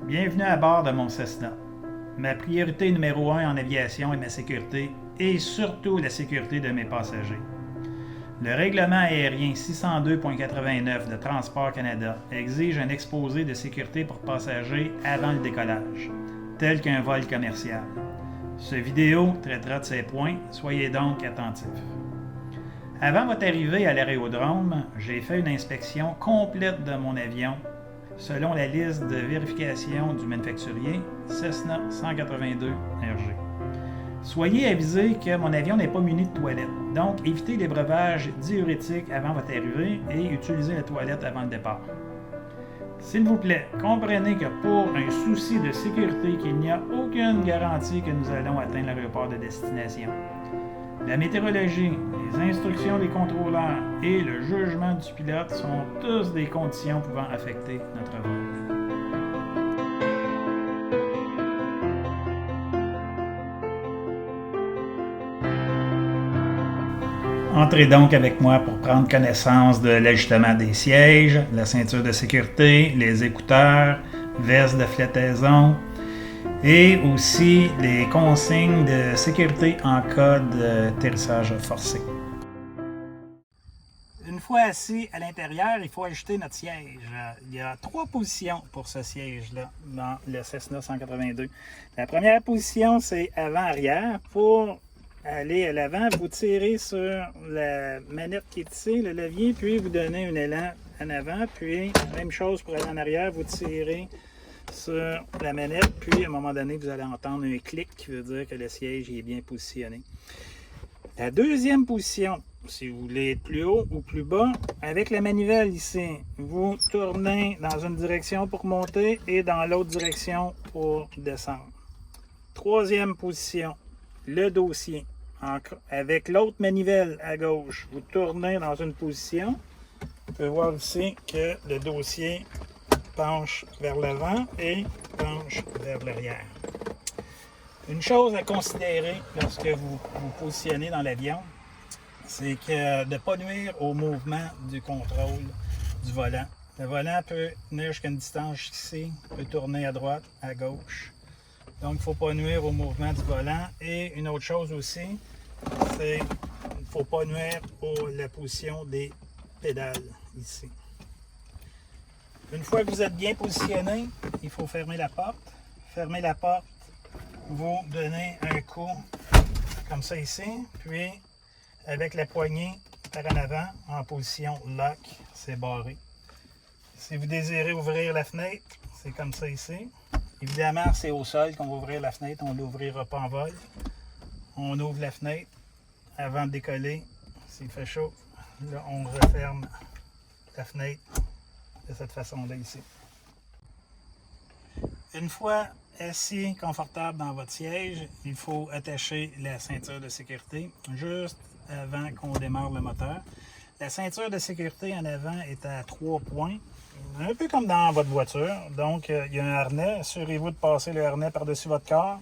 Bienvenue à bord de mon Cessna. Ma priorité numéro 1 en aviation est ma sécurité et surtout la sécurité de mes passagers. Le règlement aérien 602.89 de Transport Canada exige un exposé de sécurité pour passagers avant le décollage, tel qu'un vol commercial. Ce vidéo traitera de ces points, soyez donc attentifs. Avant votre arrivée à l'aérodrome, j'ai fait une inspection complète de mon avion selon la liste de vérification du manufacturier Cessna 182 RG. Soyez avisés que mon avion n'est pas muni de toilettes, donc évitez les breuvages diurétiques avant votre arrivée et utilisez la toilette avant le départ. S'il vous plaît, comprenez que pour un souci de sécurité, qu'il n'y a aucune garantie que nous allons atteindre l'aéroport de destination. La météorologie, les instructions des contrôleurs et le jugement du pilote sont tous des conditions pouvant affecter notre vol. Entrez donc avec moi pour prendre connaissance de l'ajustement des sièges, la ceinture de sécurité, les écouteurs, veste de flottaison, et aussi les consignes de sécurité en cas d'atterrissage forcé. Une fois assis à l'intérieur, il faut ajuster notre siège. Il y a 3 positions pour ce siège-là dans le Cessna 182. La première position, c'est avant-arrière. Pour aller à l'avant, vous tirez sur la manette qui est ici, le levier, puis vous donnez un élan en avant. Puis, même chose pour aller en arrière, vous tirez sur la manette, puis à un moment donné, vous allez entendre un clic qui veut dire que le siège est bien positionné. La deuxième position, si vous voulez être plus haut ou plus bas, avec la manivelle ici, vous tournez dans une direction pour monter et dans l'autre direction pour descendre. Troisième position, le dossier. Avec l'autre manivelle à gauche, vous tournez dans une position. Vous pouvez voir ici que le dossier penche vers l'avant et penche vers l'arrière. Une chose à considérer lorsque vous vous positionnez dans l'avion, c'est que de ne pas nuire au mouvement du contrôle du volant. Le volant peut venir jusqu'à une distance ici, peut tourner à droite, à gauche. Donc, il ne faut pas nuire au mouvement du volant. Et une autre chose aussi, c'est qu'il ne faut pas nuire à la position des pédales ici. Une fois que vous êtes bien positionné, il faut fermer la porte. Fermez la porte, vous donnez un coup comme ça ici, puis avec la poignée par en avant, en position lock, c'est barré. Si vous désirez ouvrir la fenêtre, c'est comme ça ici. Évidemment, c'est au sol qu'on va ouvrir la fenêtre, on ne l'ouvrira pas en vol. On ouvre la fenêtre avant de décoller. S'il fait chaud, là, on referme la fenêtre de cette façon-là ici. Une fois assis confortable dans votre siège, il faut attacher la ceinture de sécurité juste avant qu'on démarre le moteur. La ceinture de sécurité en avant est à 3 points, un peu comme dans votre voiture. Donc, il y a un harnais. Assurez-vous de passer le harnais par-dessus votre corps.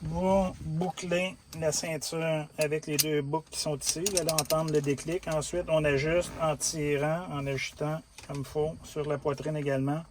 Vous bouclez la ceinture avec les 2 boucles qui sont ici. Vous allez entendre le déclic. Ensuite, on ajuste en tirant, en ajustant comme il faut, sur la poitrine également.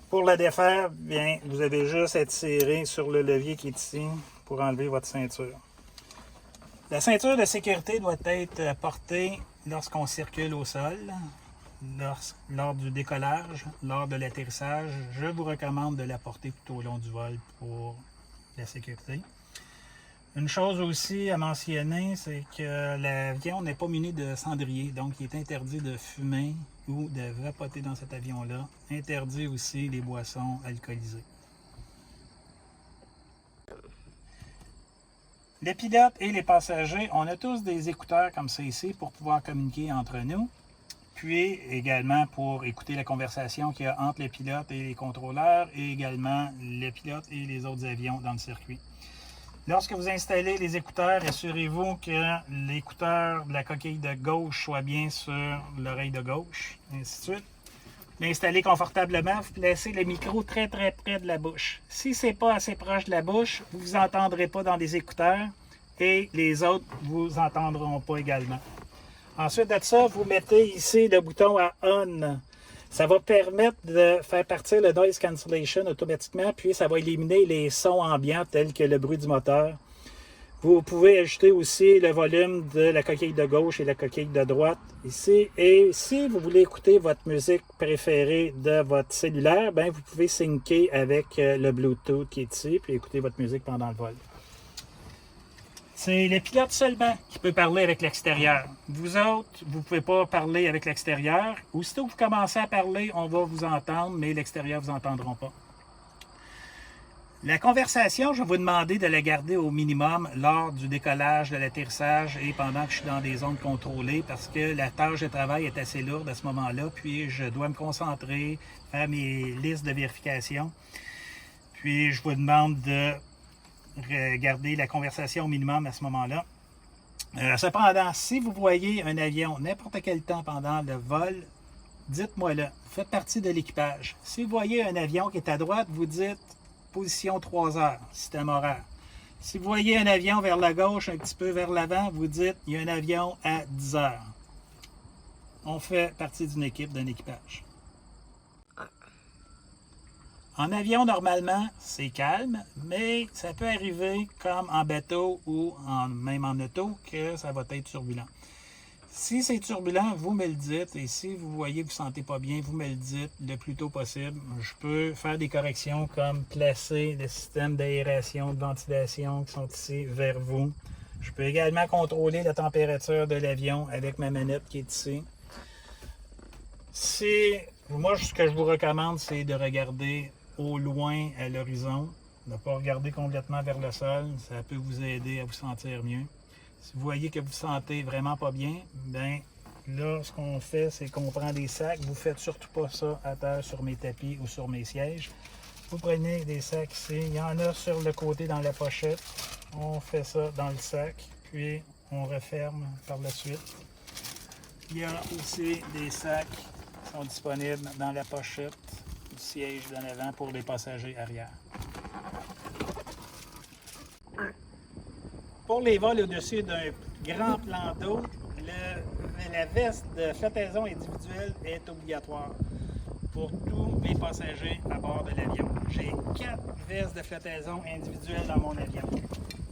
Pour la défaire, bien, vous avez juste à tirer sur le levier qui est ici pour enlever votre ceinture. La ceinture de sécurité doit être portée lorsqu'on circule au sol, lors du décollage, lors de l'atterrissage. Je vous recommande de la porter tout au long du vol pour la sécurité. Une chose aussi à mentionner, c'est que l'avion n'est pas muni de cendrier, donc il est interdit de fumer ou de vapoter dans cet avion-là. Interdit aussi les boissons alcoolisées. Les pilotes et les passagers, on a tous des écouteurs comme ça ici pour pouvoir communiquer entre nous. Puis également pour écouter la conversation qu'il y a entre les pilotes et les contrôleurs et également les pilotes et les autres avions dans le circuit. Lorsque vous installez les écouteurs, assurez-vous que l'écouteur de la coquille de gauche soit bien sur l'oreille de gauche, et ainsi de suite. L'installez confortablement, vous placez le micro très près de la bouche. Si ce n'est pas assez proche de la bouche, vous ne vous entendrez pas dans les écouteurs et les autres ne vous entendront pas également. Ensuite de ça, vous mettez ici le bouton à On. Ça va permettre de faire partir le noise cancellation automatiquement, puis ça va éliminer les sons ambiants tels que le bruit du moteur. Vous pouvez ajuster aussi le volume de la coquille de gauche et la coquille de droite ici. Et si vous voulez écouter votre musique préférée de votre cellulaire, ben vous pouvez syncer avec le Bluetooth qui est ici, puis écouter votre musique pendant le vol. C'est le pilote seulement qui peut parler avec l'extérieur. Vous autres, vous ne pouvez pas parler avec l'extérieur. Aussitôt que vous commencez à parler, on va vous entendre, mais l'extérieur ne vous entendront pas. La conversation, je vais vous demander de la garder au minimum lors du décollage, de l'atterrissage et pendant que je suis dans des zones contrôlées parce que la tâche de travail est assez lourde à ce moment-là. Puis je dois me concentrer, faire mes listes de vérification. Puis je vous demande de garder la conversation au minimum à ce moment-là. Cependant, si vous voyez un avion n'importe quel temps pendant le vol, dites-moi-le. Vous faites partie de l'équipage. Si vous voyez un avion qui est à droite, vous dites position 3 heures, système horaire. Si vous voyez un avion vers la gauche, un petit peu vers l'avant, vous dites il y a un avion à 10 heures. On fait partie d'une équipe, d'un équipage. En avion, normalement, c'est calme, mais ça peut arriver, comme en bateau ou même en auto, que ça va être turbulent. Si c'est turbulent, vous me le dites, et si vous voyez que vous ne vous sentez pas bien, vous me le dites le plus tôt possible. Je peux faire des corrections comme placer le système d'aération, de ventilation qui sont ici vers vous. Je peux également contrôler la température de l'avion avec ma manette qui est ici. Moi, ce que je vous recommande, c'est de regarder au loin à l'horizon, de ne pas regarder complètement vers le sol. Ça peut vous aider à vous sentir mieux. Si vous voyez que vous vous sentez vraiment pas bien, bien là, ce qu'on fait, c'est qu'on prend des sacs. Vous ne faites surtout pas ça à terre sur mes tapis ou sur mes sièges. Vous prenez des sacs ici. Il y en a sur le côté dans la pochette. On fait ça dans le sac, puis on referme par la suite. Il y a aussi des sacs qui sont disponibles dans la pochette du siège d'en avant pour les passagers arrière. Pour les vols au-dessus d'un grand plan d'eau, la veste de flottaison individuelle est obligatoire pour tous mes passagers à bord de l'avion. J'ai 4 vestes de flottaison individuelles dans mon avion.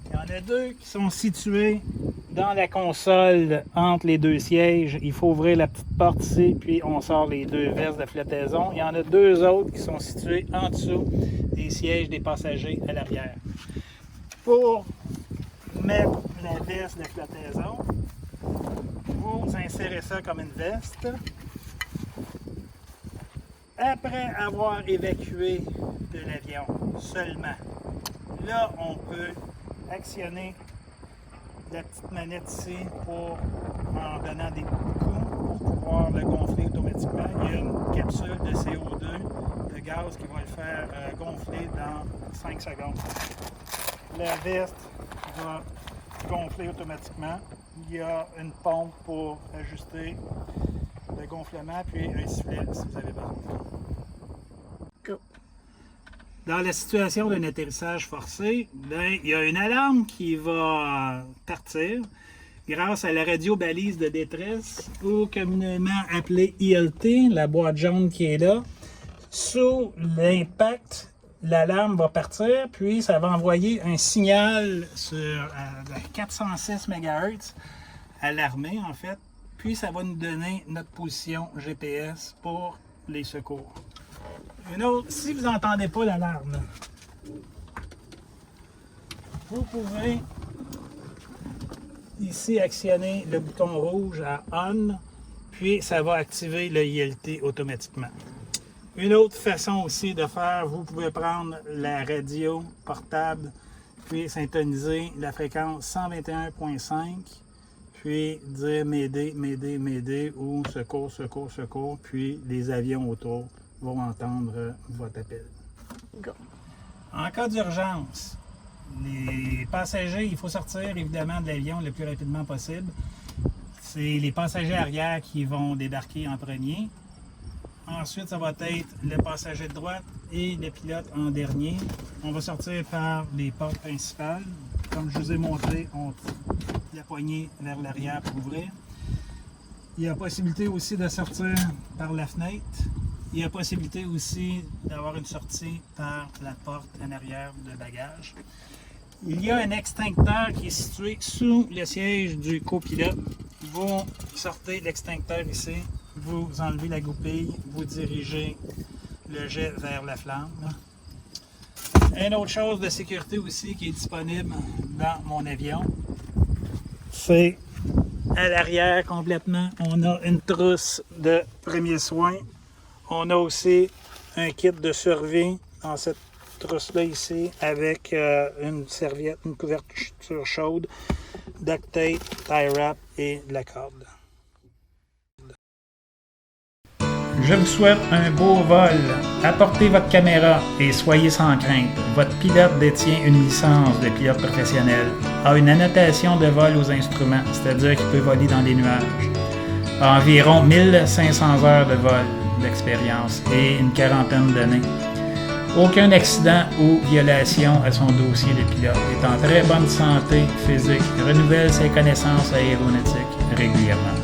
Il y en a 2 qui sont situées dans la console entre les 2 sièges. Il faut ouvrir la petite porte ici, puis on sort les 2 vestes de flottaison. Il y en a 2 autres qui sont situées en dessous des sièges des passagers à l'arrière. Pour mettre la veste de flottaison, vous insérez ça comme une veste. Après avoir évacué de l'avion seulement, là on peut actionner la petite manette ici en donnant des coups pour pouvoir le gonfler automatiquement. Il y a une capsule de CO2 de gaz qui va le faire gonfler dans 5 secondes. La veste va gonfler automatiquement. Il y a une pompe pour ajuster le gonflement, puis un sifflet si vous avez besoin. Dans la situation d'un atterrissage forcé, bien, il y a une alarme qui va partir grâce à la radio balise de détresse, ou communément appelée ILT, la boîte jaune qui est là. Sous l'impact, l'alarme va partir, puis ça va envoyer un signal sur 406 MHz à l'armée, en fait. Puis ça va nous donner notre position GPS pour les secours. Une autre, si vous n'entendez pas l'alarme, vous pouvez ici actionner le bouton rouge à On, puis ça va activer le ILT automatiquement. Une autre façon aussi de faire, vous pouvez prendre la radio portable, puis syntoniser la fréquence 121.5, puis dire m'aider, m'aider, m'aider, ou secours, secours, secours, puis les avions autour vont entendre votre appel. Go. En cas d'urgence, les passagers, il faut sortir évidemment de l'avion le plus rapidement possible. C'est les passagers arrière qui vont débarquer en premier. Ensuite, ça va être le passager de droite et le pilote en dernier. On va sortir par les portes principales. Comme je vous ai montré, on tire la poignée vers l'arrière pour ouvrir. Il y a possibilité aussi de sortir par la fenêtre. Il y a possibilité aussi d'avoir une sortie par la porte en arrière de bagages. Il y a un extincteur qui est situé sous le siège du copilote. Vous sortez l'extincteur ici, vous enlevez la goupille, vous dirigez le jet vers la flamme. Une autre chose de sécurité aussi qui est disponible dans mon avion, c'est à l'arrière complètement, on a une trousse de premiers soins. On a aussi un kit de survie dans cette trousse-là ici avec une serviette, une couverture chaude, duct tape, tie wrap et de la corde. Je vous souhaite un beau vol. Apportez votre caméra et soyez sans crainte. Votre pilote détient une licence de pilote professionnel, a une annotation de vol aux instruments, c'est-à-dire qu'il peut voler dans les nuages, a environ 1500 heures de vol d'expérience et une quarantaine d'années. Aucun accident ou violation à son dossier de pilote. Est en très bonne santé physique. Renouvelle ses connaissances aéronautiques régulièrement.